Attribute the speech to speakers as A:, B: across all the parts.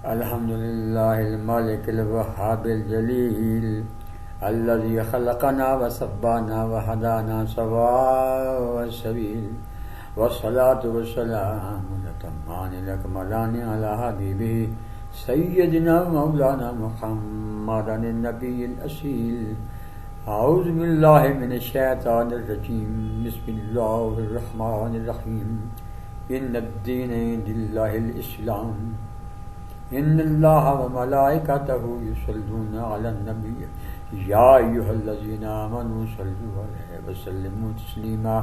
A: الحمد لله الملك الوهاب الجليل الذي خلقنا وصبانا وهدانا سواء السبيل والصلاة والسلام الأتمان الأكملان على حبيبه سيدنا مولانا محمد النبي الأصيل. أعوذ بالله من الشيطان الرجيم. بسم الله الرحمن الرحيم. إن الدين عند الله الإسلام. إن الله وملائكته يصلون على النبي يا أيها الذين آمنوا صلوا عليه وسلموا تسليما.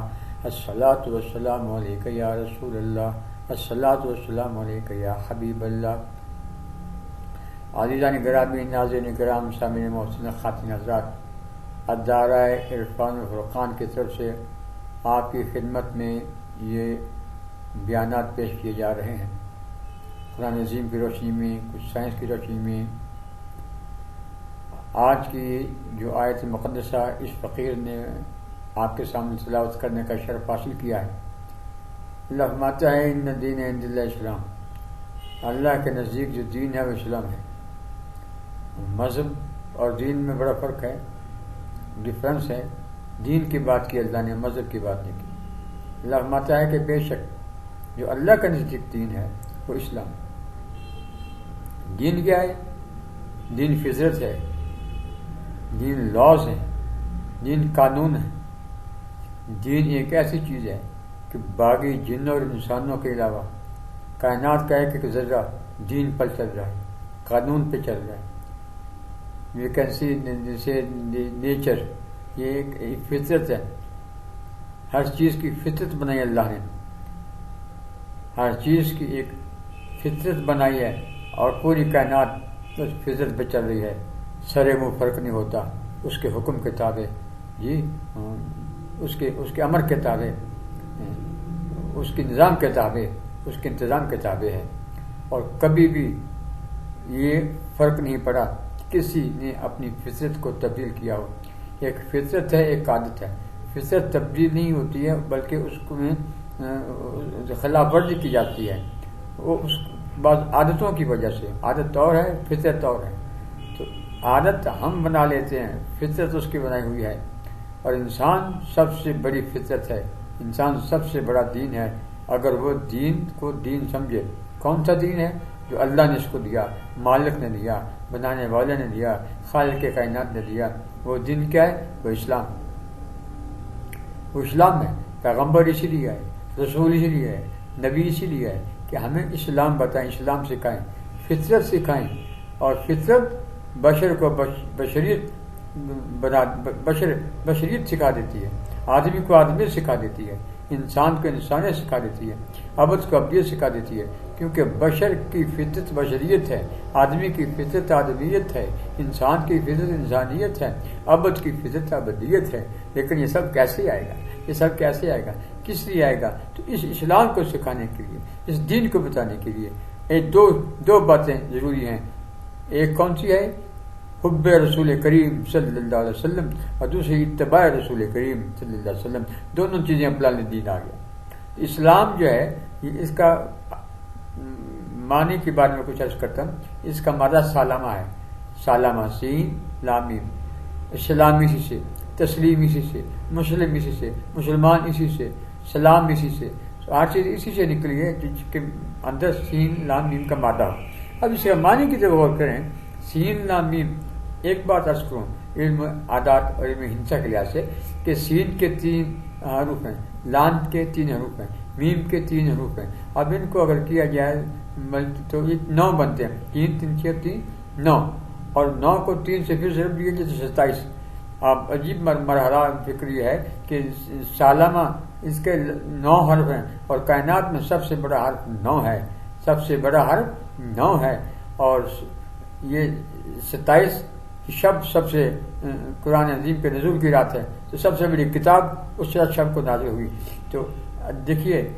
A: الصلاة والسلام عليك يا رسول الله. الصلاة والسلام عليك يا حبيب الله. عزیزان گرامی، ناظرین کرام، سامعین محسن، خواتین حضرات، ادارہ عرفان الفرقان کی طرف سے آپ کی خدمت میں یہ بیانات پیش کیے جا رہے ہیں، قرآن عظیم کی روشنی میں، کچھ سائنس کی روشنی میں. آج کی جو آیت مقدسہ اس فقیر نے آپ کے سامنے تلاوت کرنے کا شرف حاصل کیا ہے. اللہ فرماتا ہے ان دین عند اللہ اسلام. اللہ کے نزدیک جو دین ہے وہ اسلام ہے. مذہب اور دین میں بڑا فرق ہے، ڈفرنس ہے. دین کی بات کی اللہ نے، مذہب کی بات نہیں کی. اللہ فرماتا ہے کہ بے شک جو اللہ کا نزدیک دین ہے وہ اسلام. دین کیا ہے؟ دین فطرت ہے، دین لاز ہے، دین قانون ہے. دین ایک ایسی چیز ہے کہ باقی جنوں اور انسانوں کے علاوہ کائنات کا ایک ذرہ دین پر چل رہا ہے، قانون پہ چل رہا ہے. وی کین سی جیسے نیچر، یہ ایک فطرت ہے. ہر چیز کی فطرت بنائی اللہ نے، ہر چیز کی ایک فطرت بنائی ہے اور پوری کائنات اس فطرت پہ چل رہی ہے. سرے منہ فرق نہیں ہوتا اس کے حکم کے تابع، جی اس کے امر کے تابع، اس کے نظام کے تابع، اس کے انتظام کے تابع ہے. اور کبھی بھی یہ فرق نہیں پڑا کسی نے اپنی فطرت کو تبدیل کیا ہو. ایک فطرت ہے، ایک عادت ہے. فطرت تبدیل نہیں ہوتی ہے بلکہ اس میں خلاف ورزی کی جاتی ہے، وہ اس بعض عادتوں کی وجہ سے. عادت اور ہے، فطرت اور ہے. تو عادت ہم بنا لیتے ہیں، فطرت اس کی بنائی ہوئی ہے. اور انسان سب سے بڑی فطرت ہے، انسان سب سے بڑا دین ہے. اگر وہ دین کو دین سمجھے. کون سا دین ہے؟ جو اللہ نے اس کو دیا، مالک نے دیا، بنانے والے نے دیا، خالق کائنات نے دیا. وہ دین کیا ہے؟ وہ اسلام. وہ اسلام ہے. پیغمبر اسی لیے ہے، رسول اسی لیے ہے، نبی اسی لیے ہے کہ ہمیں اسلام بتائیں، اسلام سکھائیں، فطرت سکھائیں. اور فطرت بشر کو بشریت سکھا دیتی ہے، آدمی کو آدمیت سکھا دیتی ہے، انسان کو انسانیت سکھا دیتی ہے، عبد کو عبدیت سکھا دیتی ہے. کیونکہ بشر کی فطرت بشریت ہے، آدمی کی فطرت آدمیت ہے، انسان کی فطرت انسانیت ہے، عبد کی فطرت عبدیت ہے. لیکن یہ سب کیسے آئے گا؟ یہ سب کیسے آئے گا؟ کس لیے آئے گا؟ تو اس اسلام کو سکھانے کے لیے، اس دین کو بتانے کے لیے. دو باتیں ضروری ہیں. ایک کون سی ہے؟ حب رسول کریم صلی اللہ علیہ وسلم، اور دوسری اتباع رسول کریم صلی اللہ علیہ وسلم. دونوں چیزیں اللہ نے دین آ گیا. اسلام جو ہے یہ اس کا معنی کے بارے میں کچھ عرض کرتا ہوں. اس کا مادہ سالامہ ہے. سالامہ، سین لام میم. اسلام اسی سے، تسلیم اسی سے، مسلم اسی سے، مسلمان اسی سے، سلام اسی سے. ہر چیز اسی سے نکلی ہے جس کے اندر سین لام میم کا مادہ ہو. اب اس کے معنی کی جب غور کریں، سین لام میم، ایک بات عرض کروں علم عادات اور علم ہندسہ کے لحاظ سے کہ سین کے 3 حروف ہیں، لام کے 3 حروف ہیں، میم کے 3 حروف ہیں. اب ان کو اگر کیا جائے تو یہ 9 بنتے ہیں. 3 3 6 3 9، اور 9 کو 3 سے پھر ضرب دیے جیسے 27. اب عجیب مرحلہ فکر یہ ہے کہ سالامہ اس کے 9 حرف ہیں اور کائنات میں سب سے بڑا حرف 9 ہے، سب سے بڑا حرف 9 ہے. اور یہ 27 شب سب سے قرآن عظیم کے نزول کی رات ہے. تو سب سے بڑی کتاب اس رات شب کو نازل ہوئی. تو دیکھیے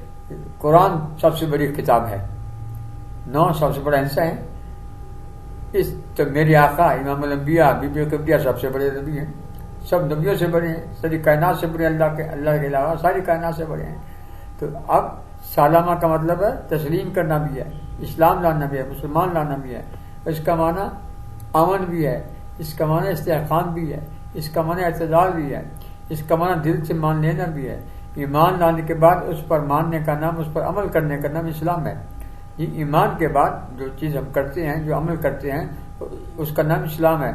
A: قرآن سب سے بڑی کتاب ہے، 9 سب سے بڑا حصہ ہے. تو میرے آقا امام الانبیاء بی بی کبریہ سب سے بڑے نبی ہیں، سب نبیوں سے بڑے ہیں، ساری کائنات سے بڑے، اللہ کے علاوہ ساری کائنات سے بڑے ہیں. تو اب سالامہ کا مطلب ہے تسلیم کرنا بھی ہے، اسلام لانا بھی ہے، مسلمان لانا بھی ہے. اس کا معنی امن بھی ہے، اس کا معنی استحکام بھی ہے، اس کا معنی اعتدال بھی ہے، اس کا معنی دل سے مان لینا بھی ہے. ایمان لانے کے بعد اس پر ماننے کا نام، اس پر عمل کرنے کا نام اسلام ہے. یہ ایمان کے بعد جو چیز ہم کرتے ہیں، جو عمل کرتے ہیں، اس کا نام اسلام ہے.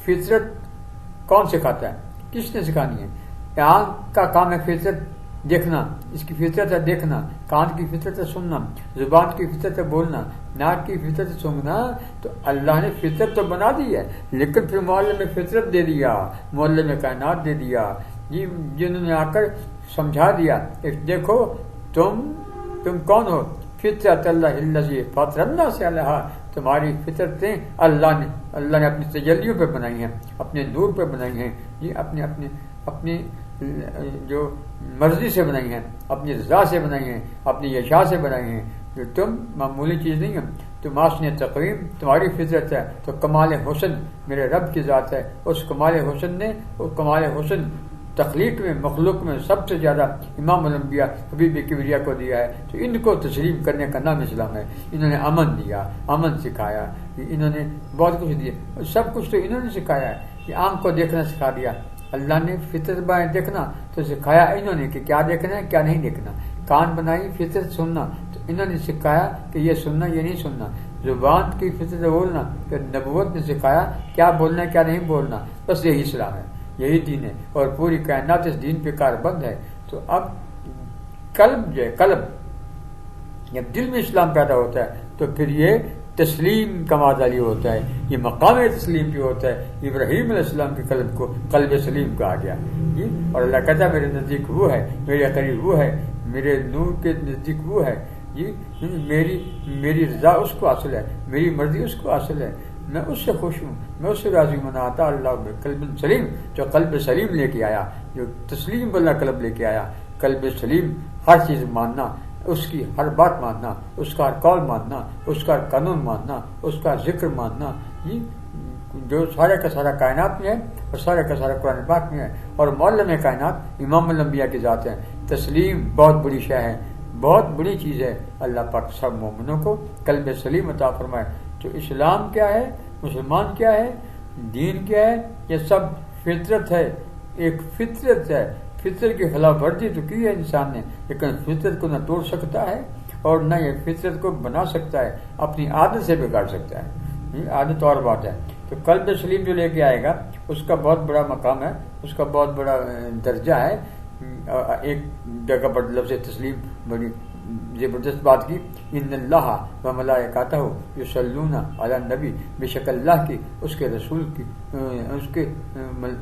A: فطرت کون سکھاتا ہے؟ کس نے سکھانی ہے؟ آنکھ کا کام ہے فطرت دیکھنا، اس کی فطرت ہے دیکھنا. کان کی فطرت ہے سننا، زبان کی فطرت ہے بولنا، ناک کی فطرت ہے سونگنا. تو اللہ نے فطرت تو بنا دی ہے، لیکن پھر معلم میں فطرت دے دیا، معلم میں کائنات دے دیا. جنہوں نے آ کر سمجھا دیا کہ دیکھو تم کون ہو؟ فطرت اللہ الذی فطر الناس علیہا. تمہاری فطرتیں اللہ نے اپنی تجلیوں پہ بنائی ہیں، اپنے نور پہ بنائی ہیں. اپنی جو مرضی سے بنائی ہیں، اپنی رضا سے بنائی ہیں، اپنی یشا سے بنائی ہیں. جو تم معمولی چیز نہیں ہے. تو محسن تقویم تمہاری فطرت ہے. تو کمال حسن میرے رب کی ذات ہے. اس کمال حسن نے، وہ کمال حسن تخلیق میں، مخلوق میں سب سے زیادہ امام الانبیاء حبیب کبریہ کو دیا ہے. تو ان کو تسلیم کرنے کا نام اسلام ہے. انہوں نے امن دیا، امن سکھایا، انہوں نے بہت کچھ دیا. سب کچھ تو انہوں نے سکھایا ہے. یہ آنکھ کو دیکھنا سکھا دیا اللہ نے، فطرت بنائی دیکھنا تو سکھایا انہوں نے کہ کیا دیکھنا ہے کیا نہیں دیکھنا. کان بنائی فطرت سننا، تو انہوں نے سکھایا کہ یہ سننا یہ نہیں سننا. زبان کی فطرت بولنا، کہ نبوت نے سکھایا کیا بولنا ہے کیا نہیں بولنا. بس یہی اسلام ہے، یہی دین ہے. اور پوری کائنات اس دین پہ کاربند ہے. تو اب قلب جب دل میں اسلام پیدا ہوتا ہے تو پھر یہ تسلیم کا معادلی ہوتا ہے. یہ مقام تسلیم بھی ہوتا ہے. ابراہیم علیہ السلام کے قلب کو قلب سلیم کہا گیا. اور اللہ کہتا ہے میرے نزدیک وہ ہے، میرے قریب وہ ہے، میرے نور کے نزدیک وہ ہے. میری رضا اس کو حاصل ہے، میری مرضی اس کو حاصل ہے. میں اس سے خوش ہوں، میں اس سے راضی مناتا اللہ قلب سلیم. جو قلب سلیم لے کے آیا، جو تسلیم والا قلب لے کے آیا، قلب سلیم ہر چیز ماننا، اس کی ہر بات ماننا، اس کا ہر قول ماننا، اس کا قانون ماننا، اس کا ذکر ماننا. جو سارے کا سارا کائنات میں ہے اور سارے کا سارا قرآن پاک میں ہے. اور معلم کائنات امام الانبیاء کی ذات ہے. تسلیم بہت بڑی شے ہے، بہت بڑی چیز ہے. اللہ پاک سب مومنوں کو قلب سلیم عطا فرمائے. تو اسلام کیا ہے، مسلمان کیا ہے، دین کیا ہے؟ یہ سب فطرت ہے. ایک فطرت ہے. فطرت کی خلاف ورزی تو کی ہے انسان نے، لیکن فطرت کو نہ توڑ سکتا ہے اور نہ یہ فطرت کو بنا سکتا ہے. اپنی عادت سے بگاڑ سکتا ہے. عادت اور بات ہے. تو قلب سلیم جو لے کے آئے گا اس کا بہت بڑا مقام ہے، اس کا بہت بڑا درجہ ہے. ایک جگہ پر لفظ تسلیم بڑی زبردست بات کی. ان اللہ و ملائکتہ یصلون علی النبی. بے شک اللہ کی، اس کے رسول کی، اس کے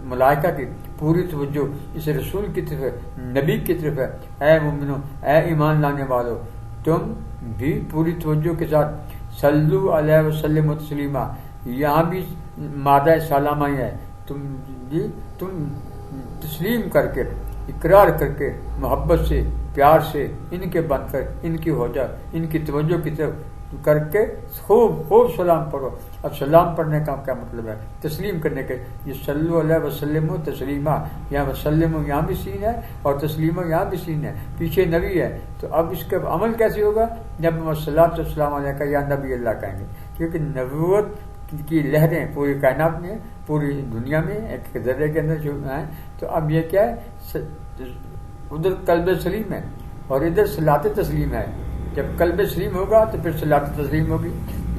A: ملائکہ کی پوری توجہ اس رسول کی طرف ہے، نبی کی طرف ہے. اے مومنو، اے ایمان لانے والو، تم بھی پوری توجہ کے ساتھ صلو علیہ وسلم تسلیما. یہاں بھی مادہ سلامہ ہے. تم تسلیم کر کے، اقرار کر کے، محبت سے، پیار سے ان کے بن کر، ان کی ہو جا، ان کی توجہ کی طرف کر کے خوب سلام پڑھو. اب سلام پڑھنے کا کیا مطلب ہے؟ تسلیم کرنے کے. یہ صلو علیہ وسلم تسلیما، یہاں وسلم یہاں بھی سین ہے اور تسلیمہ یہاں بھی سین ہے، پیچھے نبی ہے. تو اب اس کا عمل کیسے ہوگا؟ جب ہم السلام علیہ کا یا نبی اللہ کہیں گے. کیونکہ نبوت کی لہریں پوری کائنات میں، پوری دنیا میں ایک ذرے کے اندر جو ہیں. تو اب یہ کیا ہے؟ ادھر قلب سلیم ہے اور ادھر صلاۃ تسلیم ہے. جب قلب سلیم ہوگا تو پھر صلاۃ تسلیم ہوگی.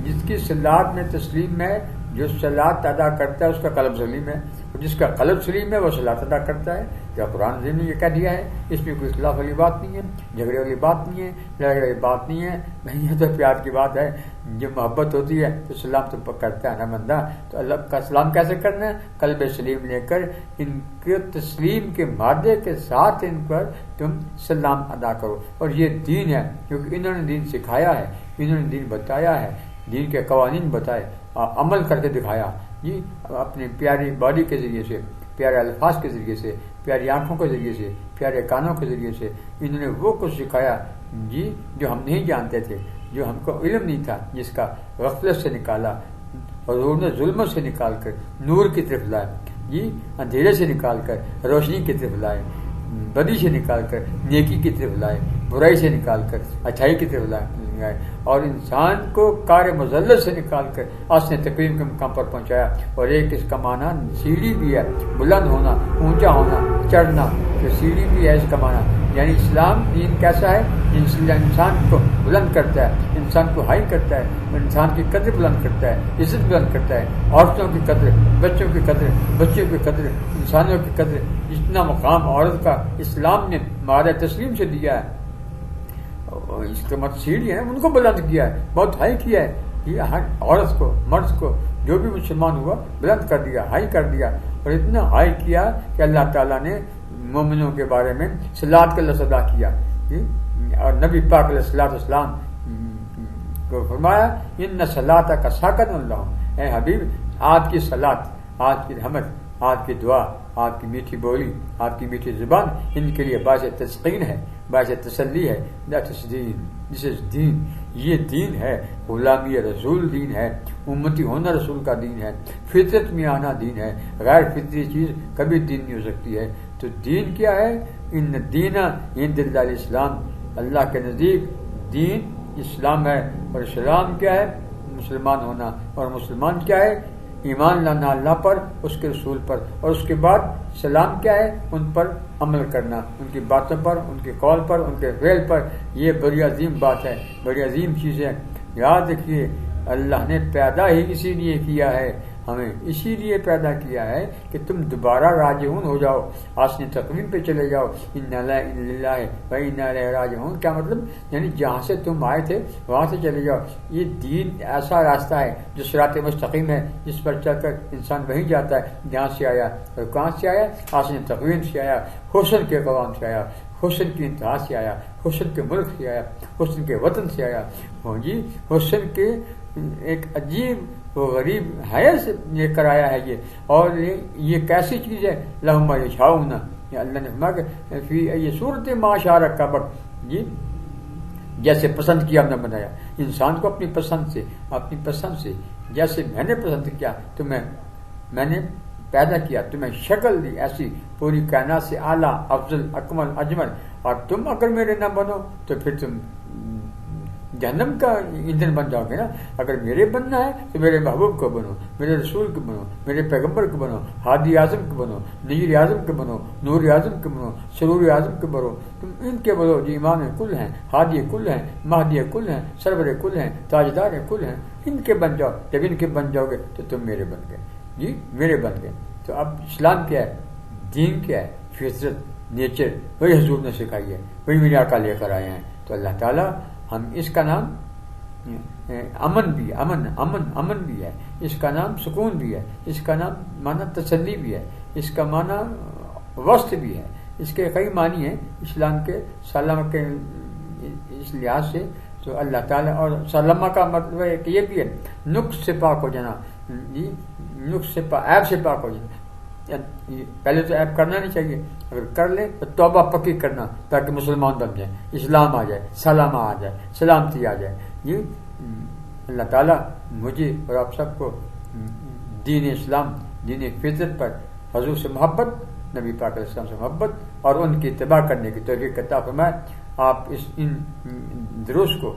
A: جس کی صلاۃ میں تسلیم ہے، جو صلاۃ ادا کرتا ہے اس کا قلب سلیم ہے، اور جس کا قلب سلیم ہے وہ صلاۃ ادا کرتا ہے. کیا قرآن عظیم نے یہ کہہ دیا ہے. اس میں کوئی اختلاف والی بات نہیں ہے، جھگڑے والی بات نہیں ہے، لڑائی والی بات نہیں ہے. یہ تو پیار کی بات ہے. جب محبت ہوتی ہے تو سلام تو کرتا ہے نا بندہ. تو اللہ کا سلام کیسے کرنا ہے؟ قلب سلیم لے کر ان کے تسلیم کے مادے کے ساتھ ان پر تم سلام ادا کرو. اور یہ دین ہے، کیونکہ انہوں نے دین سکھایا ہے، انہوں نے دین بتایا ہے، دین کے قوانین بتائے، عمل کر کے دکھایا. جی اپنی پیاری باڈی کے ذریعے سے، پیارے الفاظ کے ذریعے سے، پیاری آنکھوں کے ذریعے سے، پیارے کانوں کے ذریعے سے انہوں نے وہ کچھ سکھایا جی جو ہم نہیں جانتے تھے، جو ہم کو علم نہیں تھا، جس کا غفلت سے نکالا اور ظلمت سے نکال کر نور کی طرف لائے. جی اندھیرے سے نکال کر روشنی کی طرف لائے. بدی سے نکال کر نیکی کی طرف لائے، برائی سے نکال کر اچھائی کی طرف لائے، اور انسان کو کار مذلت سے نکال کر آسن تقویم کے مقام پر پہنچایا۔ اور ایک اس کا معنی سیڑھی بھی ہے، بلند ہونا، اونچا ہونا، چڑھنا، تو سیڑھی بھی ہے اس کا معنی۔ یعنی اسلام دین کیسا ہے؟ انسان کو بلند کرتا ہے، انسان کو ہائی کرتا ہے، انسان کی قدر بلند کرتا ہے، عزت بلند کرتا ہے، عورتوں کی قدر، بچوں کی قدر، بچیوں کی قدر، انسانوں کی قدر، جتنا مقام عورت کا اسلام نے مارا تسلیم سے دیا ہے، اس کا مت سیڑھی ہے، ان کو بلند کیا ہے، بہت ہائی کیا ہے۔ یہ ہر عورت کو، مرد کو، جو بھی مسلمان ہوا بلند کر دیا، ہائی کر دیا، اور اتنا ہائی کیا کہ اللہ تعالیٰ نے مومنوں کے بارے میں صلات کا لفظ ادا کیا، اور نبی پاک علیہ الصلوۃ والسلام کو فرمایا ان صلاتک کا ساکن اللہ، اے حبیب آپ کی صلات، آپ کی رحمت، آپ کی دعا، آپ کی میٹھی بولی، آپ کی میٹھی زبان ان کے لیے باعث تسکین ہے، باعث تسلی ہے۔ دس از دین، یہ دین ہے، غلامی رسول دین ہے، امتی ہونا رسول کا دین ہے، فطرت میں آنا دین ہے، غیر فطری چیز کبھی دین نہیں ہو سکتی ہے۔ تو دین کیا ہے؟ ان دین عند اللہ الاسلام، اللہ کے نزدیک دین اسلام ہے، اور اسلام کیا ہے؟ مسلمان ہونا، اور مسلمان کیا ہے؟ ایمان لانا اللہ پر، اس کے رسول پر، اور اس کے بعد سلام کیا ہے؟ ان پر عمل کرنا، ان کی باتوں پر، ان کے قول پر، ان کے فعل پر۔ یہ بڑی عظیم بات ہے، بڑی عظیم چیز ہے۔ یاد رکھیے اللہ نے پیدا ہی اسی لیے کیا ہے، ہمیں اسی لیے پیدا کیا ہے کہ تم دوبارہ راجعون ہو جاؤ، آسن تقویم پہ چلے جاؤ۔ انا للہ و انا الیہ راجعون، کیا مطلب؟ یعنی جہاں سے تم آئے تھے وہاں سے چلے جاؤ۔ یہ دین ایسا راستہ ہے جو صراط مستقیم ہے، جس پر چل کر انسان وہیں جاتا ہے جہاں سے آیا۔ اور کہاں سے آیا؟ آسن تقویم سے آیا، حسن کے قوام سے آیا، حسن کی انتہا سے آیا، حسن کے ملک سے آیا، حسن کے وطن سے آیا۔ ہاں جی، حسن کے ایک عجیب و غریب حیث سے یہ کرایا ہے یہ، اور یہ کیسی چیز ہے؟ لہم ما یشاؤون، یہ اللہ نے فرمایا کہ فی ای صورت ما شاء رکبک، جی جیسے پسند کیا ہم نے بنایا انسان کو، اپنی پسند سے جیسے میں نے پسند کیا تو میں نے پیدا کیا، تمہیں شکل دی ایسی پوری کائنات سے اعلیٰ، افضل، اکمل، اجمل۔ اور تم اگر میرے نہ بنو تو پھر تم جہنم کا ایندھن بن جاؤ گے نا۔ اگر میرے بننا ہے تو میرے محبوب کو بنو، میرے رسول کو بنو، میرے پیغمبر کو بنو، ہادی اعظم کو بنو، نذیر اعظم کو بنو، نور اعظم کو بنو، سرور اعظم کو بنو۔ تم ان کے بنو جو امام کل ہیں، ہادی کل ہیں، مہدی کل ہیں، سرور کل ہیں، تاجدار کل ہیں، ان کے بن جاؤ۔ جب ان کے بن جاؤ گے تو تم میرے بن گئے، جی میرے بن گئے۔ تو اب اسلام کیا ہے؟ دین کیا ہے؟ فطرت، نیچر، وہی حضور نے سکھائی ہے، وہی میرے آقا لے کر آئے ہیں۔ تو اللہ تعالیٰ ہم اس کا نام امن بھی، امن بھی ہے، اس کا نام سکون بھی ہے، اس کا نام معنی تسلی بھی ہے، اس کا معنی وسط بھی ہے، اس کے کئی معنی ہیں اسلام کے سلامہ کے اس لحاظ سے۔ تو اللہ تعالیٰ، اور سلامہ کا مطلب ہے کہ یہ بھی ہے نقص سے پاک ہو جانا، جی نقص سے عیب سے پاک ہو جانا۔ پہلے تو عیب کرنا نہیں چاہیے، اگر کر لے تو توبہ پکی کرنا تاکہ مسلمان بن جائے، اسلام آ جائے، سلامہ آ جائے، سلامتی آ جائے۔ یہ اللہ تعالیٰ مجھے اور آپ سب کو دین اسلام، دین فطرت پر حضور سے محبت، نبی پاک علیہ السلام سے محبت اور ان کی اتباع کرنے کی توفیق عطا فرمائے۔ آپ ان دروس کو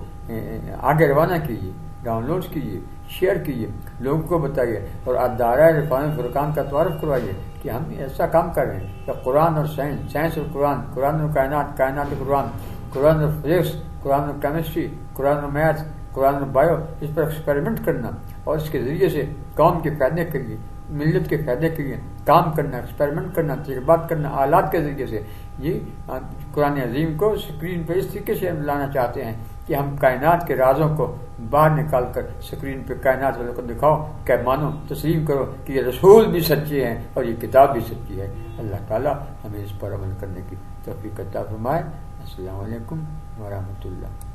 A: آگے روانہ کیجیے، ڈاؤن لوڈ کیجیے، شیئر کیجیے، لوگوں کو بتائیے، اور دائرہ عرفان فرقان کا تعارف کروائیے کہ ہم ایسا کام کر رہے ہیں کہ قرآن اور سائنس اور قرآن اور کائنات اور قرآن اور فزکس، قرآن اور کیمسٹری، قرآن اور میتھ، قرآن اور بایو، اس پر ایکسپیریمنٹ کرنا، اور اس کے ذریعے سے قوم کے فائدے کے لیے، ملت کے فائدے کے لیے کام کرنا، ایکسپیریمنٹ کرنا، تجربات کرنا آلات کے ذریعے سے۔ یہ قرآن عظیم کو اسکرین پہ اس طریقے سے لانا چاہتے ہیں کہ ہم کائنات کے رازوں کو باہر نکال کر اسکرین پہ کائنات والوں کو دکھاؤ کہ مانو، تسلیم کرو کہ یہ رسول بھی سچے ہیں اور یہ کتاب بھی سچی ہے۔ اللہ تعالیٰ ہمیں اس پر عمل کرنے کی توفیق عطا فرمائے۔ السلام علیکم ورحمۃ اللہ۔